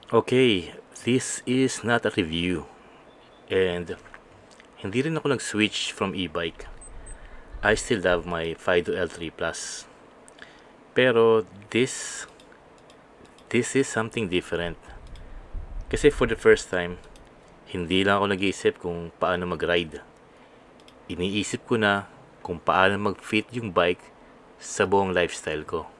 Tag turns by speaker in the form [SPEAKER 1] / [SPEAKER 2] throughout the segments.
[SPEAKER 1] Okay, this is not a review. And hindi rin ako nag-switch from e-bike. I still have my Fido L3 Plus. Pero this is something different. Kasi for the first time, hindi lang ako nag-iisip kung paano mag-ride. Iniisip ko na kung paano mag-fit yung bike sa buong lifestyle ko.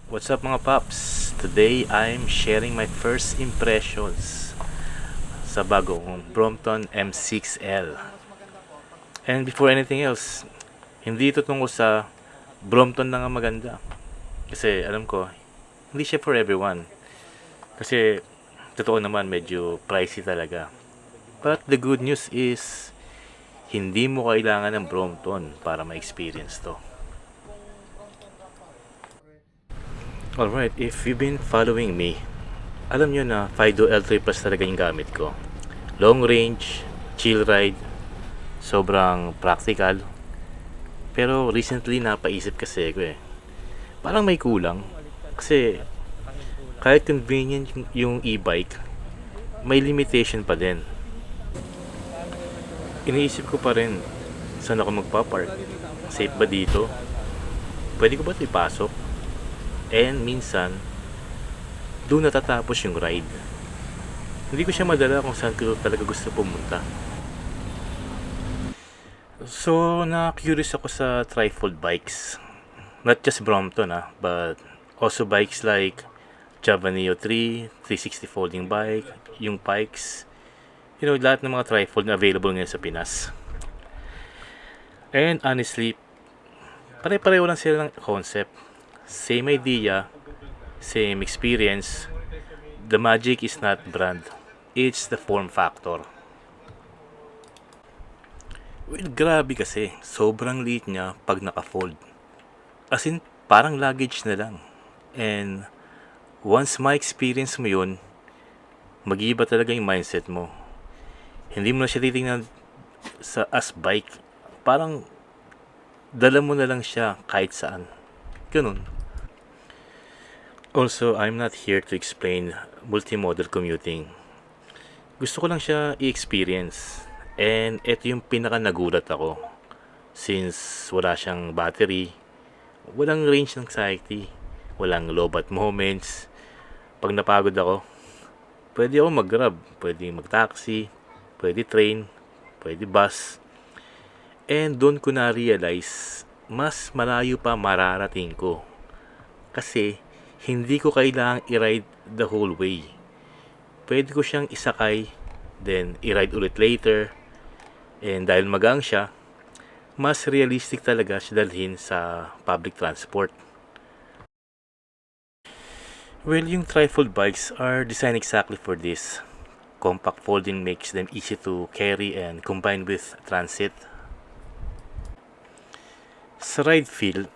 [SPEAKER 1] What's up mga paps? Today I'm sharing my first impressions sa bagong Brompton M6L. And before anything else, hindi ito tungkol sa Brompton na nga maganda. Kasi alam ko, hindi siya for everyone. Kasi totoo naman medyo pricey talaga. But the good news is, hindi mo kailangan ng Brompton para ma-experience to. Alright, if you've been following me, alam nyo na Fido L3 Plus talaga yung gamit ko. Long range, chill ride, sobrang practical. Pero recently napaisip kasi ko parang may kulang. Kasi kahit convenient yung e-bike, may limitation pa din. Iniisip ko pa rin, saan ako magpapark? Safe ba dito? Pwede ko ba ito ipasok? And minsan, doon natatapos yung ride. Hindi ko siya madala kung saan ko talaga gusto pumunta. So, na-curious ako sa trifold bikes. Not just Brompton but also bikes like Java Neo 3, 360 folding bike, yung Pikes. Lahat ng mga trifold na available ngayon sa Pinas. And honestly, pare-pareho lang sila ng concept. Same idea, same experience. The magic is not brand, it's the form factor. Well, grabe kasi. Sobrang liit niya pag naka-fold. As in, parang luggage na lang. And once ma-experience mo yun, mag-iiba talaga yung mindset mo. Hindi mo na siya titingnan as bike. Parang dala mo na lang siya kahit saan. Ganun. Also, I'm not here to explain multimodal commuting. Gusto ko lang siya i-experience. And ito yung pinaka nagulat ako. Since wala siyang battery, walang range ng anxiety, walang low-bat moments. Pag napagod ako, pwede ako mag-grab, pwede mag-taxi, pwede train, pwede bus. And doon ko na-realize, mas malayo pa mararating ko. Kasi, hindi ko kailangang i-ride the whole way. Pwede ko siyang isakay, then i-ride ulit later. And dahil magang siya, mas realistic talaga siya dalhin sa public transport. Well, yung trifold bikes are designed exactly for this. Compact folding makes them easy to carry and combine with transit. Sa ride feel,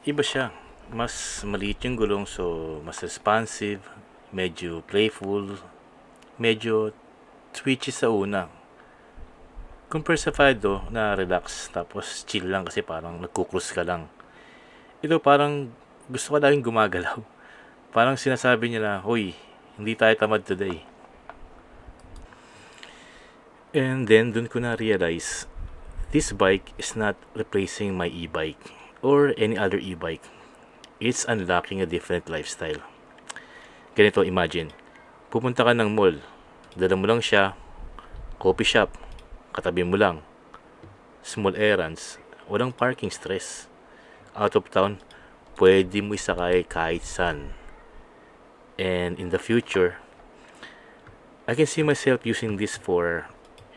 [SPEAKER 1] iba siya. Mas maliit yung gulong so mas responsive, medyo playful, medyo twitchy sa una. Compare sa Fido na relax tapos chill lang kasi parang nagkukrus ka lang. Ito parang gusto ko laging gumagalaw. Parang sinasabi niya na, "Hoy, hindi tayo tamad today." And then dun ko na realize, this bike is not replacing my e-bike or any other e-bike. It's unlocking a different lifestyle. Ganito, imagine. Pupunta ka ng mall. Dala mo lang siya. Coffee shop. Katabi mo lang. Small errands. Walang parking stress. Out of town, pwede mo isakay kahit saan. And in the future, I can see myself using this for,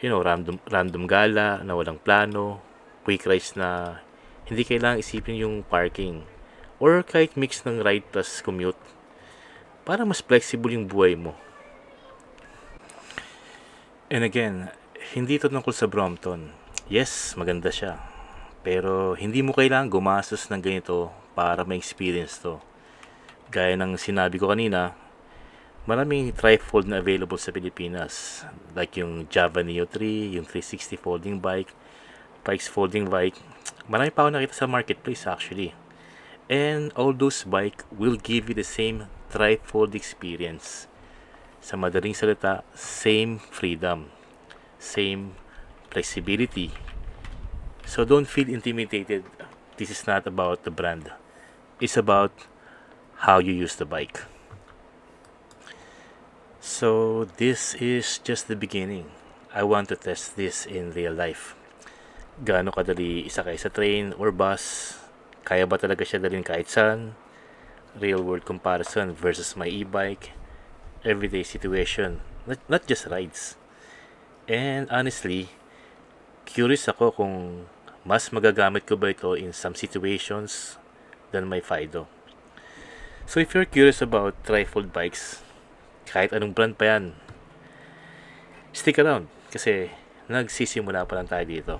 [SPEAKER 1] random gala na walang plano. Quick rides na hindi kailangang isipin yung parking. Or kahit mix ng ride plus commute para mas flexible yung buhay mo. And again, hindi ito tungkol sa Brompton. Yes, maganda siya. Pero hindi mo kailangang gumastos ng ganito para ma-experience to. Gaya ng sinabi ko kanina, maraming trifold na available sa Pilipinas. Like yung Java Neo 3, yung 360 folding bike, Pikes folding bike. Marami pa ako nakita sa marketplace actually. And all those bike will give you the same trifold experience. Sa madaling salita, same freedom, same flexibility. So don't feel intimidated. This is not about the brand. It's about how you use the bike. So this is just the beginning. I want to test this in real life. Gaano kadali isakay sa train or bus? Kaya ba talaga siya dalhin kahit saan? Real world comparison versus my e-bike. Everyday situation. Not just rides. And honestly, curious ako kung mas magagamit ko ba ito in some situations than my Fido. So if you're curious about trifold bikes, kahit anong brand pa yan, stick around kasi nagsisimula pa lang tayo dito.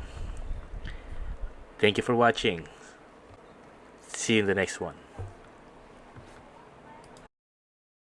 [SPEAKER 1] Thank you for watching. See you in the next one.